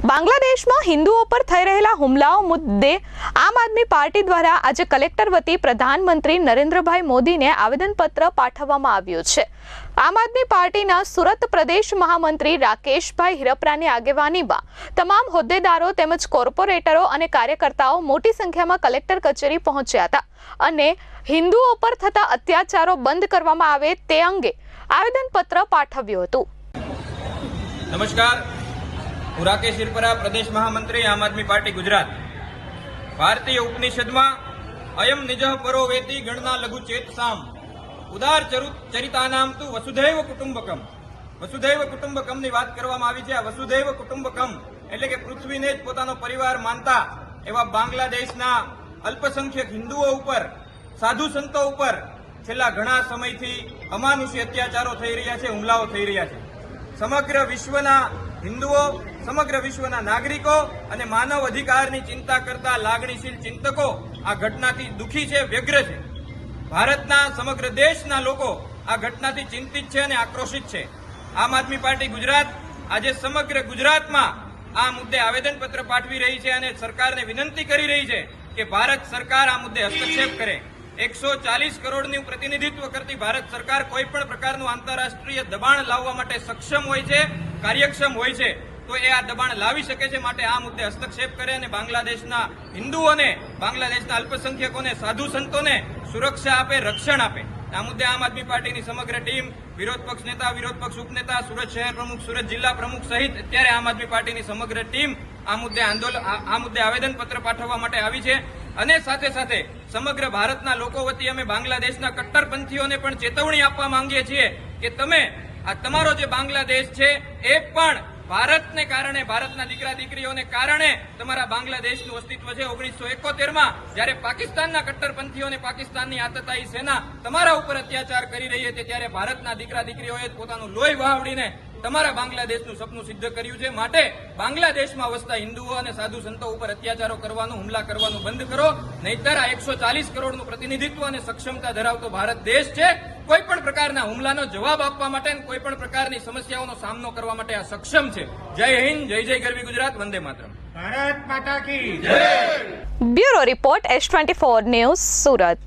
બાંગ્લાદેશમાં હિન્દુઓ પર થઈ રહેલા હુમલાઓ મુદ્દે આમ આદમી પાર્ટી દ્વારા આજે કલેક્ટર વતી પ્રધાનમંત્રી નરેન્દ્રભાઈ મોદીને આવેદનપત્ર પાઠવવામાં આવ્યું છે। આમ આદમી પાર્ટીના સુરત પ્રદેશ મહામંત્રી રાકેશભાઈ હિરપરાની આગેવાનીમાં તમામ હોદ્દેદારો તેમજ કોર્પોરેટરો અને કાર્યકર્તાઓ મોટી સંખ્યામાં કલેક્ટર કચેરી પહોંચ્યા હતા અને હિન્દુઓ પર થતા અત્યાચારો બંધ કરવામાં આવે તે અંગે આવેદનપત્ર પાઠવ્યું હતું। नमस्कार, हूँ राकेश हिरपरा, प्रदेश महामंत्री आम आदमी पार्टी गुजरात। भारतीय उपनिषद में अयम निजः परो वेति गणना लघु चेतसाम उदार चरितानाम तु वसुधैव कुटुंबकम। वसुधैव कुटुंबकम ની વાત કરવામાં આવી છે। આ વસુધૈવ કુટુંબકમ એટલે કે પૃથ્વીને જ પોતાનો પરિવાર માનતા એવા બાંગ્લાદેશના અલ્પસંખ્યક હિન્દુઓ ઉપર, સાધુ સંતો ઉપર છેલ્લા ઘણા સમયથી અમાનુષી અત્યાચારો થઈ રહ્યા છે, હુમલાઓ થઈ રહ્યા છે। સમગ્ર વિશ્વના હિન્દુઓ, સમગ્ર વિશ્વના નાગરિકો અને માનવ અધિકારની ચિંતા કરતા લાગણીશીલ ચિંતકો આ ઘટનાથી દુઃખી છે, વ્યગ્ર છે। ભારતના સમગ્ર દેશના લોકો આ ઘટનાથી ચિંતિત છે અને આક્રોશિત છે। આમ આદમી પાર્ટી ગુજરાત આજે સમગ્ર ગુજરાતમાં આ મુદ્દે આવેદનપત્ર પાઠવી રહી છે અને સરકારને વિનંતી કરી રહી છે કે ભારત સરકાર આ મુદ્દે હસ્તક્ષેપ કરે। 140 કરોડનું પ્રતિનિધિત્વ કરતી ભારત સરકાર કોઈ પણ પ્રકારનું આંતરરાષ્ટ્રીય દબાણ લાવવા માટે સક્ષમ હોય છે, કાર્યક્ષમ હોય છે, તો એ આ દબાણ લાવી શકે છે। માટે આ મુદ્દે હસ્તક્ષેપ કરે અને બાંગ્લાદેશના હિન્દુઓને, બાંગ્લાદેશના અલ્પસંખ્યકોને, સાધુ સંતોને સુરક્ષા આપે, રક્ષણ આપે। આ મુદ્દે આમ આદમી પાર્ટીની સમગ્ર ટીમ, વિરોધ પક્ષ નેતા, વિરોધ પક્ષ ઉપનેતા, સુરત શહેર પ્રમુખ, સુરત જિલ્લા પ્રમુખ સહિત અત્યારે આમ આદમી પાર્ટીની સમગ્ર ટીમ આ મુદ્દે આવેદનપત્ર પાઠવવા માટે આવી છે। અને સાથે સાથે સમગ્ર ભારતના લોકો વતી અમે બાંગ્લાદેશના કટ્ટરપંથીઓને પણ ચેતવણી આપવા માંગીએ છીએ કે તમે આ તમારો જે બાંગ્લાદેશ છે એ પણ ભારતને કારણે, ભારતના દીકરા દીકરીઓને કારણે તમારા બાંગ્લાદેશનું અસ્તિત્વ છે। 1971માં જ્યારે પાકિસ્તાનના કટ્ટરપંથીઓને, પાકિસ્તાનની આતતાયી સેના તમારા ઉપર અત્યાચાર કરી રહી હતી ત્યારે ભારતના દીકરા દીકરીઓએ પોતાનું લોહી વહાવડીને તમારા બાંગ્લાદેશનું સપનું સિદ્ધ કર્યું છે। માટે બાંગ્લાદેશમાં વસતા હિન્દુઓ અને સાધુ સંતો ઉપર અત્યાચારો કરવાનું, હુમલા કરવાનું બંધ કરો, નહીતર આ 140 કરોડનું પ્રતિનિધિત્વ અને સક્ષમતા ધરાવતો ભારત દેશ છે કોઈ પણ પ્રકારના હુમલાનો જવાબ આપવા માટે, કોઈ પણ પ્રકારની સમસ્યાઓનો સામનો કરવા માટે આ સક્ષમ છે। જય હિન્દ, જય જય ગરવી ગુજરાત, વંદે માતરમ। ભારત માતા કી જય। Bureau report S24 news, Surat.